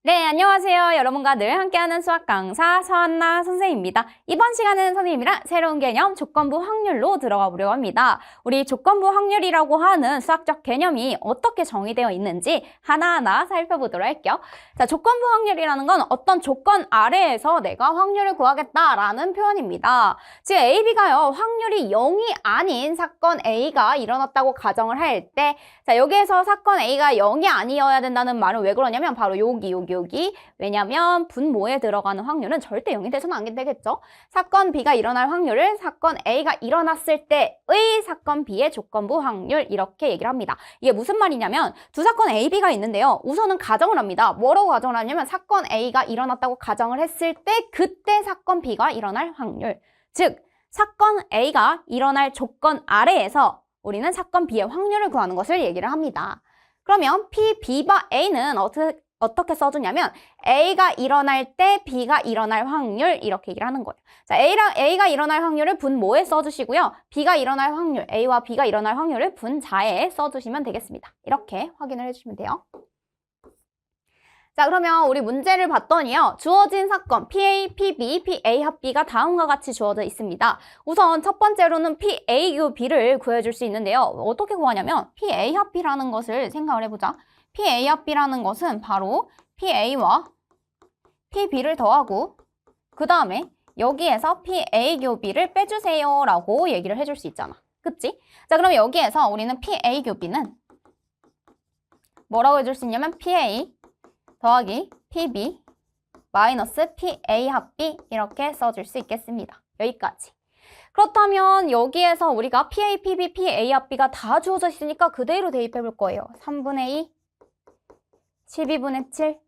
네, 안녕하세요. 여러분과 늘 함께하는 수학 강사 서한나 선생님입니다. 이번 시간은 선생님이랑 새로운 개념 조건부 확률로 들어가 보려고 합니다. 우리 조건부 확률이라고 하는 수학적 개념이 어떻게 정의되어 있는지 하나하나 살펴보도록 할게요. 자, 조건부 확률이라는 건 어떤 조건 아래에서 내가 확률을 구하겠다라는 표현입니다. 지금 A, B가요, 확률이 0이 아닌 사건 A가 일어났다고 가정을 할 때, 자, 여기에서 사건 A가 0이 아니어야 된다는 말은 왜 그러냐면 바로 여기. 왜냐면 분모에 들어가는 확률은 절대 0이 돼서는 안 되겠죠. 사건 B가 일어날 확률을 사건 A가 일어났을 때의 사건 B의 조건부 확률 이렇게 얘기를 합니다. 이게 무슨 말이냐면 두 사건 A, B가 있는데요. 우선은 가정을 합니다. 뭐라고 가정을 하냐면 사건 A가 일어났다고 가정을 했을 때 그때 사건 B가 일어날 확률. 즉 사건 A가 일어날 조건 아래에서 우리는 사건 B의 확률을 구하는 것을 얘기를 합니다. 그러면 P, B바 A는 어떻게 써주냐면 A가 일어날 때 B가 일어날 확률 이렇게 얘기를 하는 거예요. 자, A가 일어날 확률을 분모에 써주시고요. B가 일어날 확률, A와 B가 일어날 확률을 분자에 써주시면 되겠습니다. 이렇게 확인을 해주시면 돼요. 자, 그러면 우리 문제를 봤더니요. 주어진 사건 PA, PB, PA 합 B가 다음과 같이 주어져 있습니다. 우선 첫 번째로는 PA, B를 구해줄 수 있는데요. 어떻게 구하냐면 PA 합 B라는 것을 생각을 해보자. PA 합 B라는 것은 바로 PA와 PB를 더하고 그 다음에 여기에서 PA B를 빼주세요 라고 얘기를 해줄 수 있잖아. 그치? 자, 그럼 여기에서 우리는 PA B는 뭐라고 해줄 수 있냐면 PA 더하기 PB 마이너스 PA 합 B 이렇게 써줄 수 있겠습니다. 여기까지. 그렇다면 여기에서 우리가 PA, PB, PA 합 B가 다 주어져 있으니까 그대로 대입해 볼 거예요. 3분의 2 12분의 7,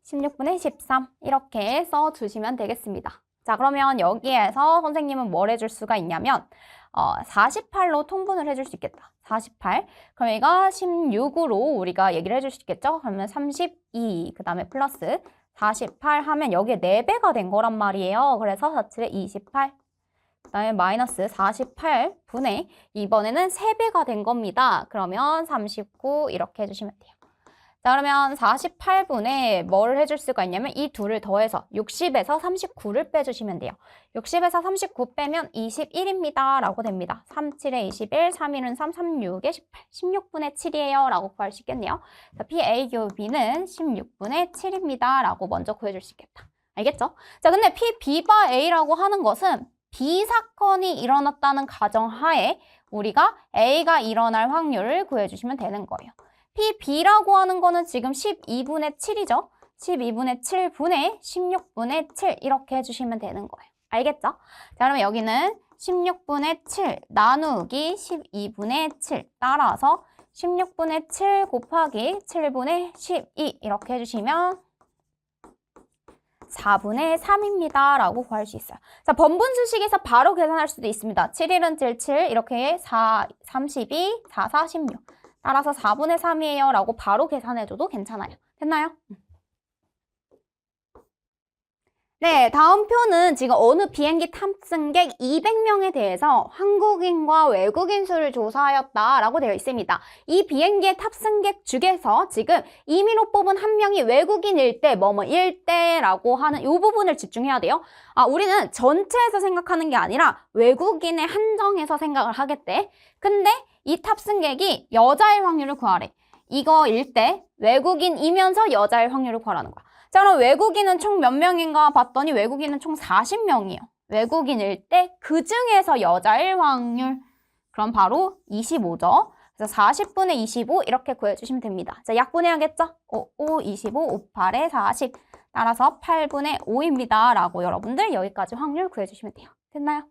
16분의 13 이렇게 써주시면 되겠습니다. 자, 그러면 여기에서 선생님은 뭘 해줄 수가 있냐면 48로 통분을 해줄 수 있겠다. 48. 그럼 얘가 16으로 우리가 얘기를 해줄 수 있겠죠? 그러면 32, 그 다음에 플러스 48 하면 여기에 4배가 된 거란 말이에요. 그래서 47에 28. 그 다음에 마이너스 48분의 이번에는 3배가 된 겁니다. 그러면 39 이렇게 해주시면 돼요. 자, 그러면 48분에 뭐를 해줄 수가 있냐면 이 둘을 더해서 60에서 39를 빼주시면 돼요. 60에서 39 빼면 21입니다. 라고 됩니다. 37에 21, 3일은 3, 36에 18, 16분의 7이에요. 라고 구할 수 있겠네요. 자, PA, B는 16분의 7입니다. 라고 먼저 구해줄 수 있겠다. 알겠죠? 자, 근데 P, B바 A라고 하는 것은 B 사건이 일어났다는 가정하에 우리가 A가 일어날 확률을 구해주시면 되는 거예요. PB라고 하는 거는 지금 12분의 7이죠? 12분의 7분의 16분의 7 이렇게 해주시면 되는 거예요. 알겠죠? 자, 그러면 여기는 16분의 7 나누기 12분의 7 따라서 16분의 7 곱하기 7분의 12 이렇게 해주시면 4분의 3입니다. 라고 구할 수 있어요. 자, 번분수식에서 바로 계산할 수도 있습니다. 7일은 7, 7 이렇게 4, 32, 4, 4, 16 따라서 4분의 3이에요 라고 바로 계산해줘도 괜찮아요. 됐나요? 네, 다음 표는 지금 어느 비행기 탑승객 200명에 대해서 한국인과 외국인 수를 조사하였다라고 되어 있습니다. 이 비행기의 탑승객 중에서 지금 임의로 뽑은 한 명이 외국인일 때 뭐뭐일 때라고 하는 이 부분을 집중해야 돼요. 우리는 전체에서 생각하는 게 아니라 외국인에 한정해서 생각을 하겠대. 근데 이 탑승객이 여자일 확률을 구하래. 이거일 때 외국인이면서 여자일 확률을 구하라는 거야. 자, 그럼 외국인은 총 몇 명인가 봤더니 외국인은 총 40명이에요. 외국인일 때 그 중에서 여자일 확률. 그럼 바로 25죠. 그래서 40분의 25 이렇게 구해주시면 됩니다. 자, 약분해야겠죠? 5, 25, 58에 40. 따라서 8분의 5입니다. 라고 여러분들 여기까지 확률 구해주시면 돼요. 됐나요?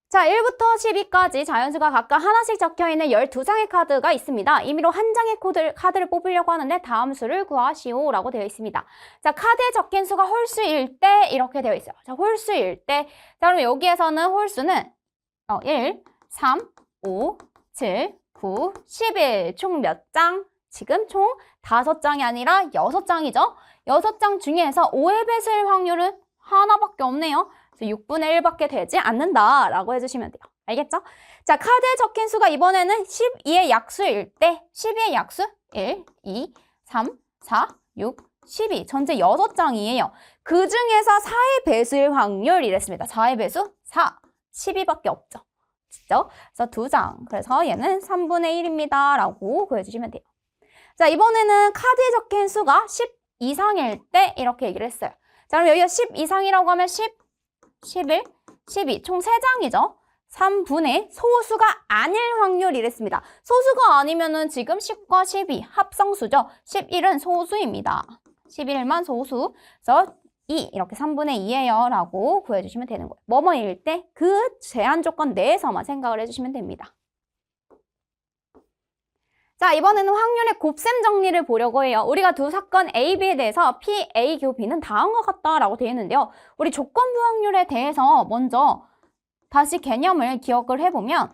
자, 1부터 12까지 자연수가 각각 하나씩 적혀있는 12장의 카드가 있습니다. 임의로 한 장의 카드를 뽑으려고 하는데 다음 수를 구하시오 라고 되어 있습니다. 자, 카드에 적힌 수가 홀수일 때 이렇게 되어 있어요. 자, 홀수일 때. 자, 그럼 여기에서는 홀수는 1, 3, 5, 7, 9, 11. 총 몇 장? 지금 총 5장이 아니라 6장이죠. 6장 중에서 5의 배수일 확률은 하나밖에 없네요. 6분의 1밖에 되지 않는다라고 해주시면 돼요. 알겠죠? 자, 카드에 적힌 수가 이번에는 12의 약수일 때 12의 약수 1, 2, 3, 4, 6, 12 전체 6장이에요. 그 중에서 4의 배수일 확률 이랬습니다. 4의 배수 4, 12밖에 없죠. 그렇죠? 그래서 2장. 그래서 얘는 3분의 1입니다. 라고 구해주시면 돼요. 자, 이번에는 카드에 적힌 수가 10 이상일 때 이렇게 얘기를 했어요. 자, 그럼 여기가 10 이상이라고 하면 10, 11, 12 총 3장이죠. 3분의 소수가 아닐 확률 이랬습니다. 소수가 아니면은 지금 10과 12 합성수죠. 11은 소수입니다. 11만 소수. 그래서 2 이렇게 3분의 2예요 라고 구해주시면 되는 거예요. 뭐뭐일 때 그 제한 조건 내에서만 생각을 해주시면 됩니다. 자, 이번에는 확률의 곱셈 정리를 보려고 해요. 우리가 두 사건 A, B에 대해서 P, A, 교, B는 다음과 같다 라고 되어 있는데요. 우리 조건부 확률에 대해서 먼저 다시 개념을 기억을 해보면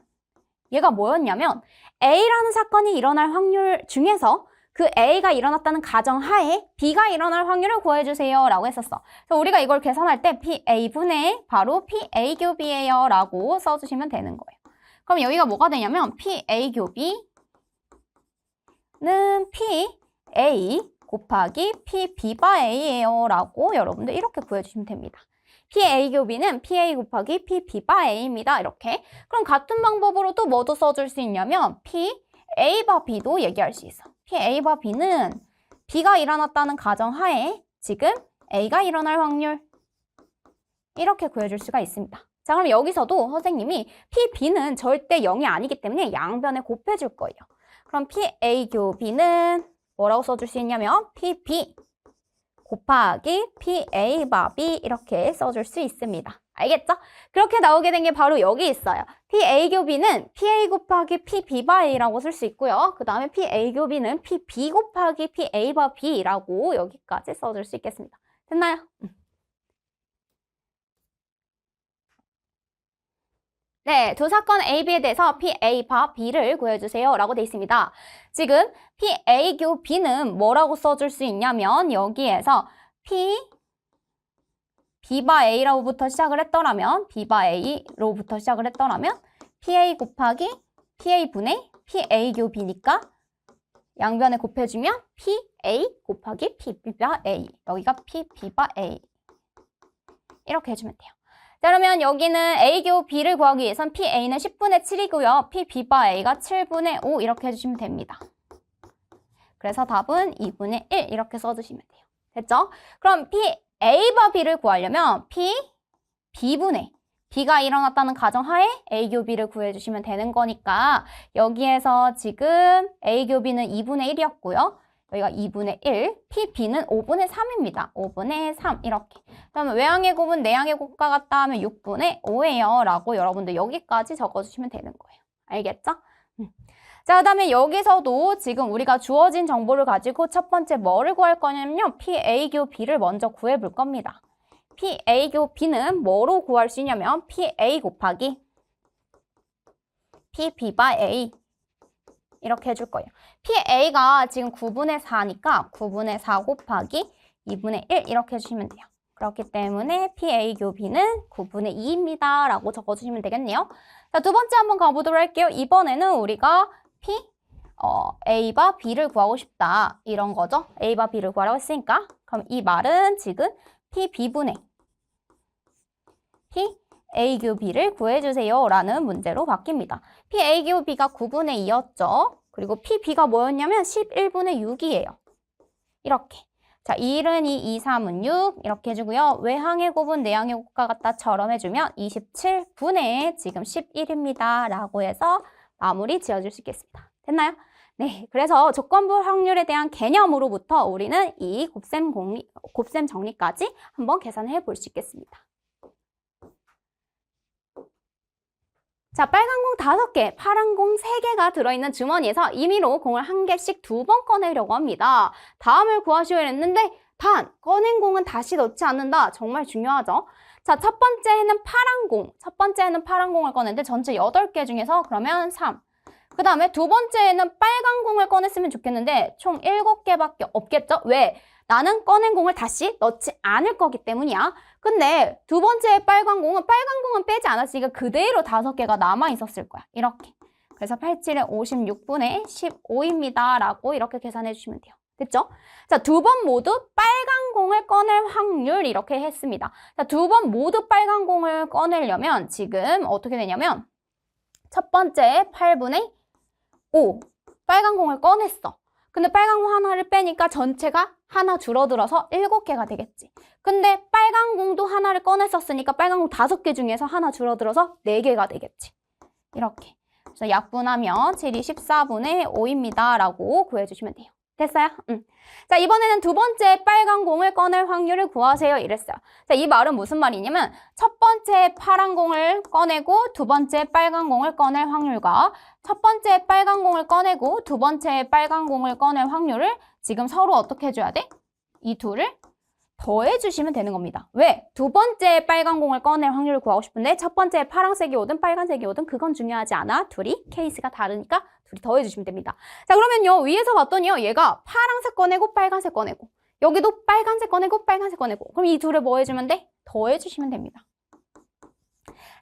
얘가 뭐였냐면 A라는 사건이 일어날 확률 중에서 그 A가 일어났다는 가정하에 B가 일어날 확률을 구해주세요 라고 했었어. 그래서 우리가 이걸 계산할 때 PA분의 바로 PA 교비예요 라고 써주시면 되는 거예요. 그럼 여기가 뭐가 되냐면 PA 교비는 PA 곱하기 PBA예요 라고 여러분들 이렇게 구해주시면 됩니다. PA 교비는 PA 곱하기 PBA입니다. 이렇게. 그럼 같은 방법으로 또 뭐도 써줄 수 있냐면 PA바 B도 얘기할 수 있어. A와 B는 B가 일어났다는 가정하에 지금 A가 일어날 확률 이렇게 구해줄 수가 있습니다. 자, 그럼 여기서도 선생님이 P, B는 절대 0이 아니기 때문에 양변에 곱해줄 거예요. 그럼 PA 교 B는 뭐라고 써줄 수 있냐면 PB 곱하기 PA 바 B 이렇게 써줄 수 있습니다. 알겠죠? 그렇게 나오게 된 게 바로 여기 있어요. PA 교비는 PA 곱하기 PB 바 A라고 쓸 수 있고요. 그 다음에 PA 교비는 PB 곱하기 PA 바 B라고 여기까지 써줄 수 있겠습니다. 됐나요? 네, 두 사건 A, B에 대해서 PA 바 B를 구해주세요 라고 돼 있습니다. 지금 PA 교 B는 뭐라고 써줄 수 있냐면 여기에서 B 바 A로부터 시작을 했더라면 B 바 A로부터 시작을 했더라면 PA 곱하기 PA분의 PA 교 B니까 양변에 곱해주면 PA 곱하기 PB 바 A 여기가 PB 바 A 이렇게 해주면 돼요. 자, 그러면 여기는 A교 B를 구하기 위해선 PA는 10분의 7이고요. PB 바 A가 7분의 5 이렇게 해주시면 됩니다. 그래서 답은 2분의 1 이렇게 써주시면 돼요. 됐죠? 그럼 PA 바 B를 구하려면 B분의 B가 일어났다는 가정하에 A교 B를 구해주시면 되는 거니까 여기에서 지금 A교 B는 2분의 1이었고요. 여기가 2분의 1, PB는 5분의 3입니다. 5분의 3 이렇게. 그러면 외항의 곱은 내항의 곱과 같다 하면 6분의 5예요. 라고 여러분들 여기까지 적어주시면 되는 거예요. 알겠죠? 자, 그 다음에 여기서도 지금 우리가 주어진 정보를 가지고 첫 번째 뭐를 구할 거냐면요. PA교 B를 먼저 구해볼 겁니다. PA교 B는 뭐로 구할 수 있냐면 PA 곱하기 PB 바 A 이렇게 해줄 거예요. PA가 지금 9분의 4니까 9분의 4 곱하기 2분의 1 이렇게 해주시면 돼요. 그렇기 때문에 PA 교 B는 9분의 2입니다. 라고 적어주시면 되겠네요. 자, 두 번째 한번 가보도록 할게요. 이번에는 우리가 A바 B를 구하고 싶다. 이런 거죠. A바 B를 구하라고 했으니까. 그럼 이 말은 지금 PB분의 PA 교 B를 구해주세요. 라는 문제로 바뀝니다. PA 교 B가 9분의 2였죠. 그리고 PB가 뭐였냐면 11분의 6이에요. 이렇게. 자, 1은 2, 2, 3은 6 이렇게 해주고요. 외항의 곱은 내항의 곱과 같다처럼 해주면 27분의 지금 11입니다. 라고 해서 마무리 지어줄 수 있겠습니다. 됐나요? 네, 그래서 조건부 확률에 대한 개념으로부터 우리는 이 곱셈 정리까지 한번 계산해 볼 수 있겠습니다. 자, 빨간 공 5개, 파란 공 3개가 들어있는 주머니에서 임의로 공을 1개씩 2번 꺼내려고 합니다. 다음을 구하시오 했는데 단, 꺼낸 공은 다시 넣지 않는다. 정말 중요하죠. 자, 첫 번째는 파란 공을 꺼냈는데 전체 8개 중에서 그러면 3. 그 다음에 두 번째에는 빨간 공을 꺼냈으면 좋겠는데 총 7개밖에 없겠죠? 왜? 나는 꺼낸 공을 다시 넣지 않을 거기 때문이야. 근데 두 번째 빨간 공은 빼지 않았으니까 그대로 5개가 남아있었을 거야. 이렇게. 그래서 87은 56분의 15입니다. 라고 이렇게 계산해 주시면 돼요. 됐죠? 자, 두 번 모두 빨간 공을 꺼낼 확률 이렇게 했습니다. 자, 두 번 모두 빨간 공을 꺼내려면 지금 어떻게 되냐면 첫 번째 8분의 5 빨간 공을 꺼냈어. 근데 빨간 공 하나를 빼니까 전체가 하나 줄어들어서 7개가 되겠지. 근데 빨간 공도 하나를 꺼냈었으니까 빨간 공 5개 중에서 하나 줄어들어서 4개가 되겠지. 이렇게. 그래서 약분하면 7이 14분의 5입니다. 라고 구해주시면 돼요. 됐어요? 자, 이번에는 두 번째 빨간 공을 꺼낼 확률을 구하세요. 이랬어요. 자, 이 말은 무슨 말이냐면 첫 번째 파란 공을 꺼내고 두 번째 빨간 공을 꺼낼 확률과 첫 번째 빨간 공을 꺼내고 두 번째 빨간 공을 꺼낼 확률을 지금 서로 어떻게 해줘야 돼? 이 둘을 더해주시면 되는 겁니다. 왜? 두 번째 빨간 공을 꺼낼 확률을 구하고 싶은데 첫 번째 파란색이 오든 빨간색이 오든 그건 중요하지 않아. 둘이 케이스가 다르니까 둘이 더해주시면 됩니다. 자, 그러면요. 위에서 봤더니요. 얘가 파란색 꺼내고 빨간색 꺼내고 여기도 빨간색 꺼내고 빨간색 꺼내고 그럼 이 둘을 뭐 해주면 돼? 더해주시면 됩니다.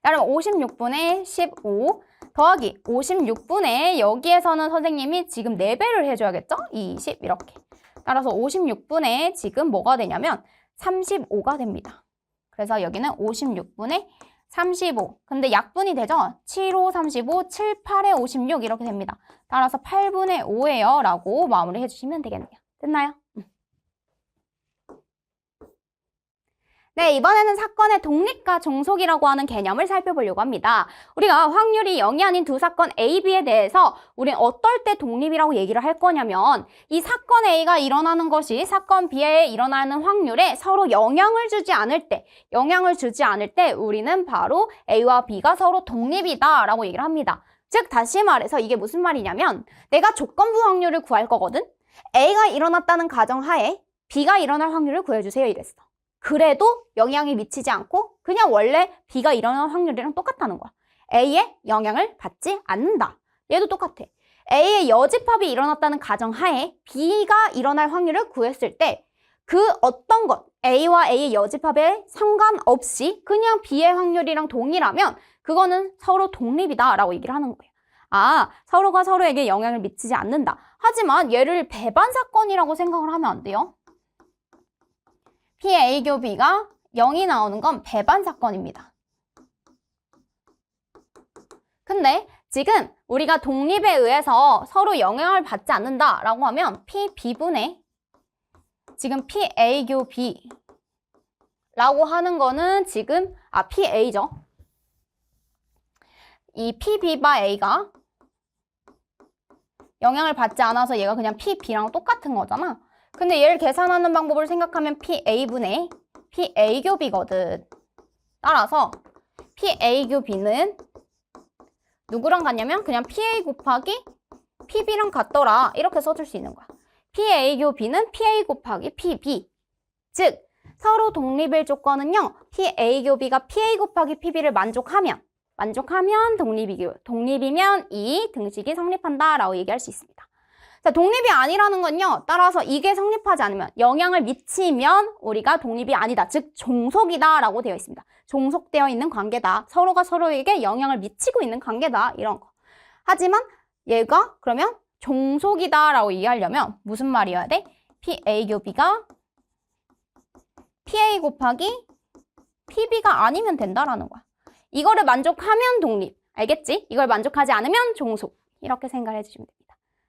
자, 그럼 56분의 15 더하기 56분의 여기에서는 선생님이 지금 4배를 해줘야겠죠? 20 이렇게. 따라서 56분의 지금 뭐가 되냐면 35가 됩니다. 그래서 여기는 56분의 35. 근데 약분이 되죠? 7, 5, 35, 7, 8에 56 이렇게 됩니다. 따라서 8분의 5예요. 라고 마무리 해주시면 되겠네요. 됐나요? 네, 이번에는 사건의 독립과 종속이라고 하는 개념을 살펴보려고 합니다. 우리가 확률이 0이 아닌 두 사건 A, B에 대해서 우린 어떨 때 독립이라고 얘기를 할 거냐면 이 사건 A가 일어나는 것이 사건 B에 일어나는 확률에 서로 영향을 주지 않을 때 우리는 바로 A와 B가 서로 독립이다 라고 얘기를 합니다. 즉 다시 말해서 이게 무슨 말이냐면 내가 조건부 확률을 구할 거거든. A가 일어났다는 가정하에 B가 일어날 확률을 구해주세요 이랬어. 그래도 영향이 미치지 않고 그냥 원래 B가 일어날 확률이랑 똑같다는 거야. A의 영향을 받지 않는다. 얘도 똑같아. A의 여집합이 일어났다는 가정하에 B가 일어날 확률을 구했을 때 그 어떤 것, A와 A의 여집합에 상관없이 그냥 B의 확률이랑 동일하면 그거는 서로 독립이다 라고 얘기를 하는 거예요. 아, 서로가 서로에게 영향을 미치지 않는다. 하지만 얘를 배반 사건이라고 생각을 하면 안 돼요. P, A, B가 0이 나오는 건 배반 사건입니다. 근데 지금 우리가 독립에 의해서 서로 영향을 받지 않는다라고 하면 P, B분의 지금 P, A, B 라고 하는 거는 지금 P, A죠. 이 P, B와 A가 영향을 받지 않아서 얘가 그냥 P, B랑 똑같은 거잖아. 근데 얘를 계산하는 방법을 생각하면 PA분의 PA교비거든. 따라서 PA교비는 누구랑 같냐면 그냥 PA 곱하기 PB랑 같더라. 이렇게 써줄 수 있는 거야. PA교비는 PA 곱하기 PB. 즉 서로 독립일 조건은요. PA교비가 PA 곱하기 PB를 만족하면 독립이면 이 등식이 성립한다 라고 얘기할 수 있습니다. 자, 독립이 아니라는 건요. 따라서 이게 성립하지 않으면 영향을 미치면 우리가 독립이 아니다. 즉 종속이다 라고 되어 있습니다. 종속되어 있는 관계다. 서로가 서로에게 영향을 미치고 있는 관계다. 이런 거. 하지만 얘가 그러면 종속이다 라고 이해하려면 무슨 말이어야 돼? PA교비가 PA 곱하기 PB가 아니면 된다라는 거야. 이거를 만족하면 독립. 알겠지? 이걸 만족하지 않으면 종속. 이렇게 생각을 해주시면 됩니다.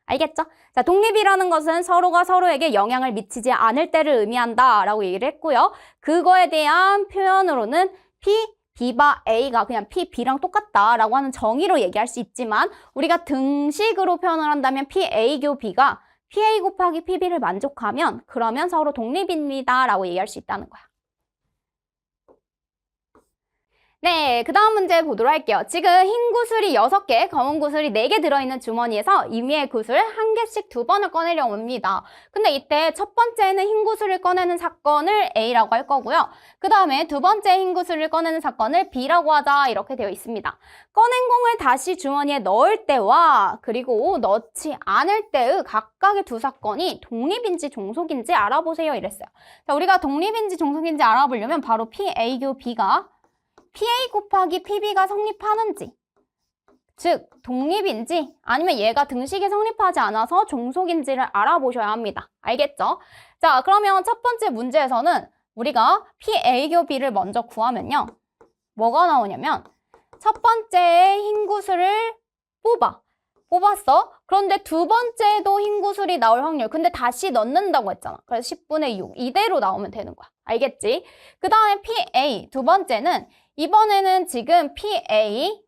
알겠죠? 자, 독립이라는 것은 서로가 서로에게 영향을 미치지 않을 때를 의미한다 라고 얘기를 했고요. 그거에 대한 표현으로는 P, B와 A가 그냥 P, B랑 똑같다 라고 하는 정의로 얘기할 수 있지만 우리가 등식으로 표현을 한다면 P, A, 교 B가 PA 곱하기 PB를 만족하면 그러면 서로 독립입니다 라고 얘기할 수 있다는 거야. 네, 그 다음 문제 보도록 할게요. 지금 흰 구슬이 6개, 검은 구슬이 4개 들어있는 주머니에서 임의의 구슬 1개씩 2번을 꺼내려고 합니다. 근데 이때 첫 번째는 흰 구슬을 꺼내는 사건을 A라고 할 거고요. 그 다음에 두 번째 흰 구슬을 꺼내는 사건을 B라고 하자 이렇게 되어 있습니다. 꺼낸 공을 다시 주머니에 넣을 때와 그리고 넣지 않을 때의 각각의 두 사건이 독립인지 종속인지 알아보세요 이랬어요. 자, 우리가 독립인지 종속인지 알아보려면 바로 PA교B가 PA 곱하기 PB가 성립하는지, 즉 독립인지 아니면 얘가 등식이 성립하지 않아서 종속인지를 알아보셔야 합니다. 알겠죠? 자, 그러면 첫 번째 문제에서는 우리가 PA교B를 먼저 구하면요. 뭐가 나오냐면 첫 번째 흰 구슬을 뽑았어. 그런데 두 번째도 흰 구슬이 나올 확률. 근데 다시 넣는다고 했잖아. 그래서 10분의 6. 이대로 나오면 되는 거야. 알겠지? 그 다음에 PA. 두 번째는 이번에는 지금 PA.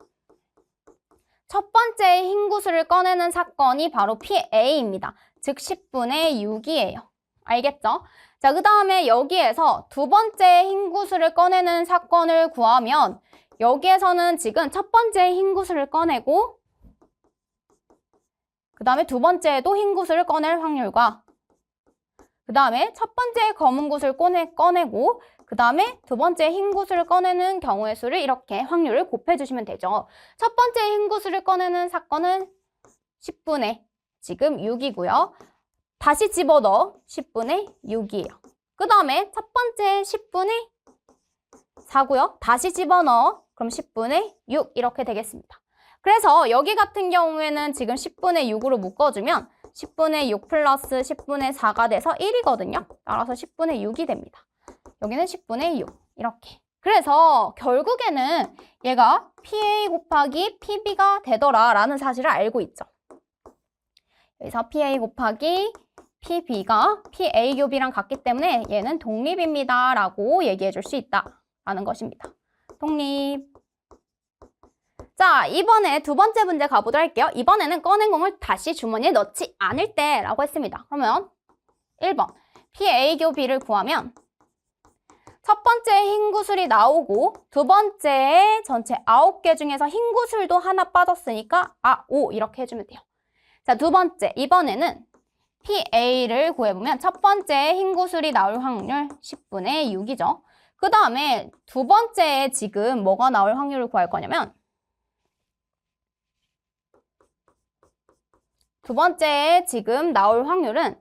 첫 번째 흰 구슬을 꺼내는 사건이 바로 PA입니다. 즉 10분의 6이에요. 알겠죠? 자, 그 다음에 여기에서 두 번째 흰 구슬을 꺼내는 사건을 구하면 여기에서는 지금 첫 번째 흰 구슬을 꺼내고 그 다음에 두 번째도 흰 구슬을 꺼낼 확률과 그 다음에 첫 번째 검은 구슬을 꺼내고 그 다음에 두 번째 흰 구슬을 꺼내는 경우의 수를 이렇게 확률을 곱해주시면 되죠. 첫 번째 흰 구슬을 꺼내는 사건은 10분의 지금 6이고요. 다시 집어넣어 10분의 6이에요. 그 다음에 첫 번째 10분의 4고요. 다시 집어넣어 그럼 10분의 6 이렇게 되겠습니다. 그래서 여기 같은 경우에는 지금 10분의 6으로 묶어주면 10분의 6 플러스 10분의 4가 돼서 1이거든요. 따라서 10분의 6이 됩니다. 여기는 10분의 6 이렇게. 그래서 결국에는 얘가 PA 곱하기 PB가 되더라라는 사실을 알고 있죠. 여기서 PA 곱하기 PB가 PA교B랑 같기 때문에 얘는 독립입니다 라고 얘기해 줄 수 있다라는 것입니다. 독립. 자, 이번에 두 번째 문제 가보도록 할게요. 이번에는 꺼낸 공을 다시 주머니에 넣지 않을 때라고 했습니다. 그러면 1번 PA교B를 구하면 첫 번째 흰 구슬이 나오고 두 번째 전체 9개 중에서 흰 구슬도 하나 빠졌으니까 5 이렇게 해주면 돼요. 자, 두 번째 이번에는 PA를 구해보면 첫 번째 흰 구슬이 나올 확률 10분의 6이죠. 그 다음에 두 번째에 지금 뭐가 나올 확률을 구할 거냐면 두 번째에 지금 나올 확률은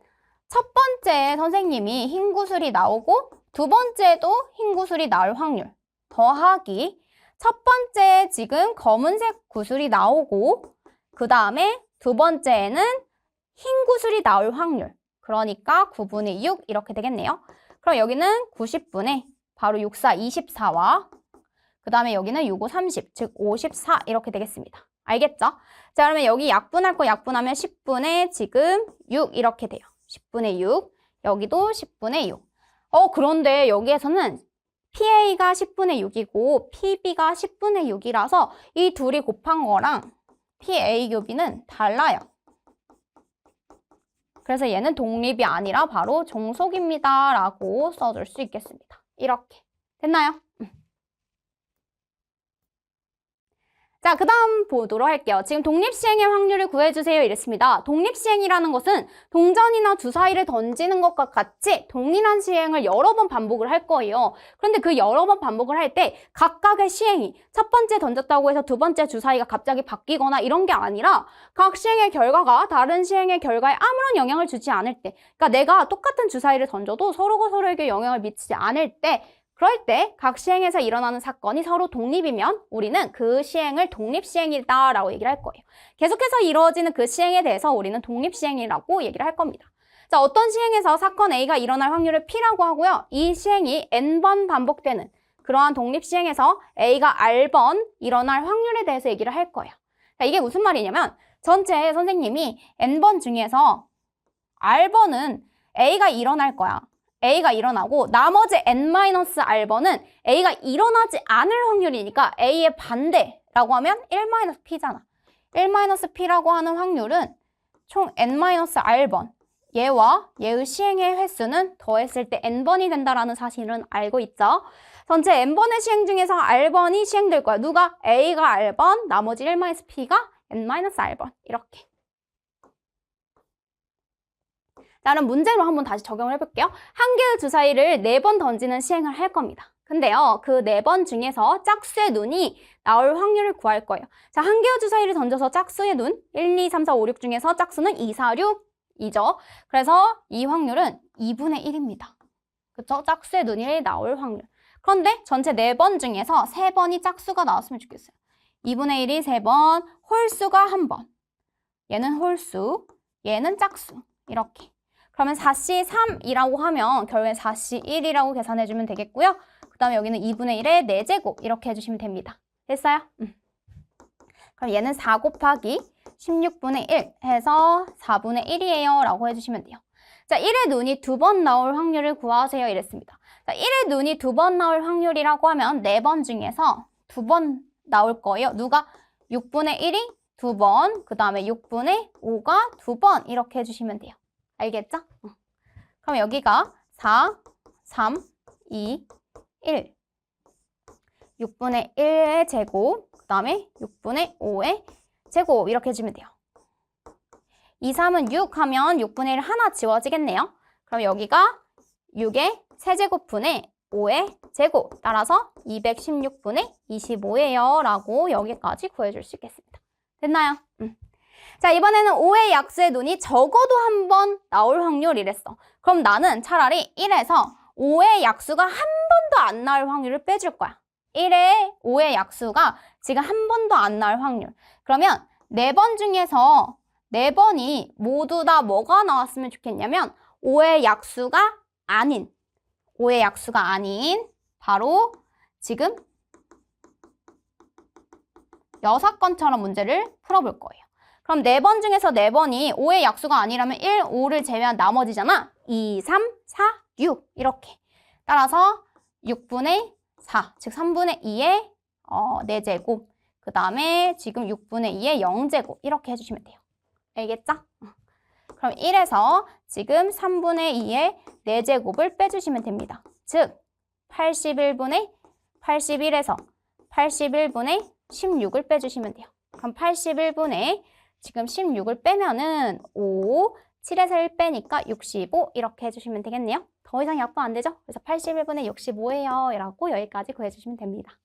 첫 번째 선생님이 흰 구슬이 나오고 두 번째도 흰 구슬이 나올 확률 더하기 첫 번째 지금 검은색 구슬이 나오고 그 다음에 두 번째에는 흰 구슬이 나올 확률 그러니까 9분의 6 이렇게 되겠네요. 그럼 여기는 90분의 바로 6, 4, 24와 그 다음에 여기는 6, 5, 30 즉 54 이렇게 되겠습니다. 알겠죠? 자, 그러면 여기 약분할 거 약분하면 10분의 지금 6 이렇게 돼요. 10분의 6 여기도 10분의 6 그런데 여기에서는 PA가 10분의 6이고 PB가 10분의 6이라서 이 둘이 곱한 거랑 PA교B는 달라요. 그래서 얘는 독립이 아니라 바로 종속입니다 라고 써줄 수 있겠습니다. 이렇게. 됐나요? 자, 그 다음 보도록 할게요. 지금 독립시행의 확률을 구해주세요 이랬습니다. 독립시행이라는 것은 동전이나 주사위를 던지는 것과 같이 동일한 시행을 여러 번 반복을 할 거예요. 그런데 그 여러 번 반복을 할 때 각각의 시행이 첫 번째 던졌다고 해서 두 번째 주사위가 갑자기 바뀌거나 이런 게 아니라 각 시행의 결과가 다른 시행의 결과에 아무런 영향을 주지 않을 때 그러니까 내가 똑같은 주사위를 던져도 서로가 서로에게 영향을 미치지 않을 때 그럴 때 각 시행에서 일어나는 사건이 서로 독립이면 우리는 그 시행을 독립시행이다 라고 얘기를 할 거예요. 계속해서 이루어지는 그 시행에 대해서 우리는 독립시행이라고 얘기를 할 겁니다. 자, 어떤 시행에서 사건 A가 일어날 확률을 P라고 하고요. 이 시행이 N번 반복되는 그러한 독립시행에서 A가 R번 일어날 확률에 대해서 얘기를 할 거예요. 자, 이게 무슨 말이냐면 전체 선생님이 N번 중에서 R번은 A가 일어날 거야. A가 일어나고 나머지 N-R번은 A가 일어나지 않을 확률이니까 A의 반대라고 하면 1-P잖아. 1-P라고 하는 확률은 총 N-R번 얘와 얘의 시행의 횟수는 더했을 때 n번이 된다라는 사실은 알고 있죠? 전체 n번의 시행 중에서 r번이 시행될 거야. 누가? a가 r번, 나머지 1-p가 n-r번. 이렇게. 자, 그럼 문제로 한번 다시 적용을 해볼게요. 한 개의 주사위를 4번 던지는 시행을 할 겁니다. 근데요, 그 4번 중에서 짝수의 눈이 나올 확률을 구할 거예요. 자, 한 개의 주사위를 던져서 짝수의 눈, 1, 2, 3, 4, 5, 6 중에서 짝수는 2, 4, 6이죠. 그래서 이 확률은 2분의 1입니다. 그쵸? 짝수의 눈이 나올 확률. 그런데 전체 4번 중에서 3번이 짝수가 나왔으면 좋겠어요. 2분의 1이 3번, 홀수가 1번. 얘는 홀수, 얘는 짝수. 이렇게. 그러면 4C 3이라고 하면 결국엔 4C 1이라고 계산해주면 되겠고요. 그 다음에 여기는 2분의 1의 4제곱 이렇게 해주시면 됩니다. 됐어요? 그럼 얘는 4 곱하기 16분의 1 해서 4분의 1이에요 라고 해주시면 돼요. 자, 1의 눈이 2번 나올 확률을 구하세요 이랬습니다. 자, 1의 눈이 2번 나올 확률이라고 하면 4번 중에서 2번 나올 거예요. 누가? 6분의 1이 2번, 그 다음에 6분의 5가 2번 이렇게 해주시면 돼요. 알겠죠? 그럼 여기가 4, 3, 2, 1. 6분의 1의 제곱, 그 다음에 6분의 5의 제곱 이렇게 해주면 돼요. 2, 3은 6 하면 6분의 1 하나 지워지겠네요. 그럼 여기가 6의 세제곱분의 5의 제곱, 따라서 216분의 25예요 라고 여기까지 구해줄 수 있겠습니다. 됐나요? 자, 이번에는 5의 약수의 눈이 적어도 한 번 나올 확률이랬어. 그럼 나는 차라리 1에서 5의 약수가 한 번도 안 나올 확률을 빼줄 거야. 1에 5의 약수가 지금 한 번도 안 나올 확률. 그러면 4번 중에서 4번이 모두 다 뭐가 나왔으면 좋겠냐면 5의 약수가 아닌, 5의 약수가 아닌 바로 지금 6건처럼 문제를 풀어볼 거예요. 그럼 4번 중에서 4번이 5의 약수가 아니라면 1, 5를 제외한 나머지잖아. 2, 3, 4, 6 이렇게. 따라서 6분의 4, 즉 3분의 2의 4제곱. 그 다음에 지금 6분의 2의 0제곱 이렇게 해주시면 돼요. 알겠죠? 그럼 1에서 지금 3분의 2의 4제곱을 빼주시면 됩니다. 즉 81분의 81에서 81분의 16을 빼주시면 돼요. 그럼 81분의 지금 16을 빼면은 5, 7에서 1 빼니까 65 이렇게 해주시면 되겠네요. 더 이상 약분 안 되죠? 그래서 81분의 65예요 라고 여기까지 구해주시면 됩니다.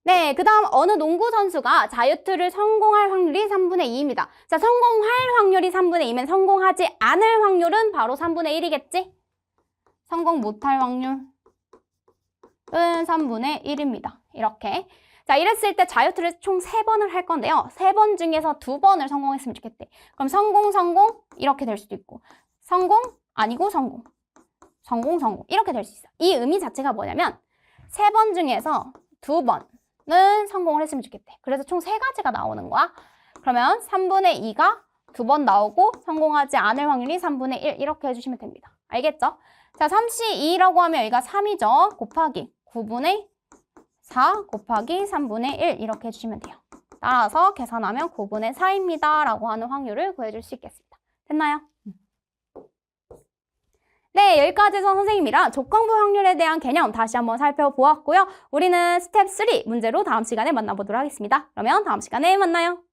네, 그 다음 어느 농구 선수가 자유투를 성공할 확률이 3분의 2입니다. 자, 성공할 확률이 3분의 2면 성공하지 않을 확률은 바로 3분의 1이겠지? 성공 못할 확률은 3분의 1입니다. 이렇게. 자, 이랬을 때 자유투를 총 3번을 할 건데요. 3번 중에서 2번을 성공했으면 좋겠대. 그럼 성공, 성공 이렇게 될 수도 있고 성공, 아니고 성공, 성공, 성공 이렇게 될 수 있어. 이 의미 자체가 뭐냐면 3번 중에서 2번은 성공을 했으면 좋겠대. 그래서 총 3가지가 나오는 거야. 그러면 3분의 2가 2번 나오고 성공하지 않을 확률이 3분의 1 이렇게 해주시면 됩니다. 알겠죠? 자, 3C2라고 하면 여기가 3이죠. 곱하기 9분의 4 곱하기 3분의 1 이렇게 해주시면 돼요. 따라서 계산하면 9분의 4입니다. 라고 하는 확률을 구해줄 수 있겠습니다. 됐나요? 네, 여기까지 해서 선생님이랑 조건부 확률에 대한 개념 다시 한번 살펴보았고요. 우리는 스텝 3 문제로 다음 시간에 만나보도록 하겠습니다. 그러면 다음 시간에 만나요.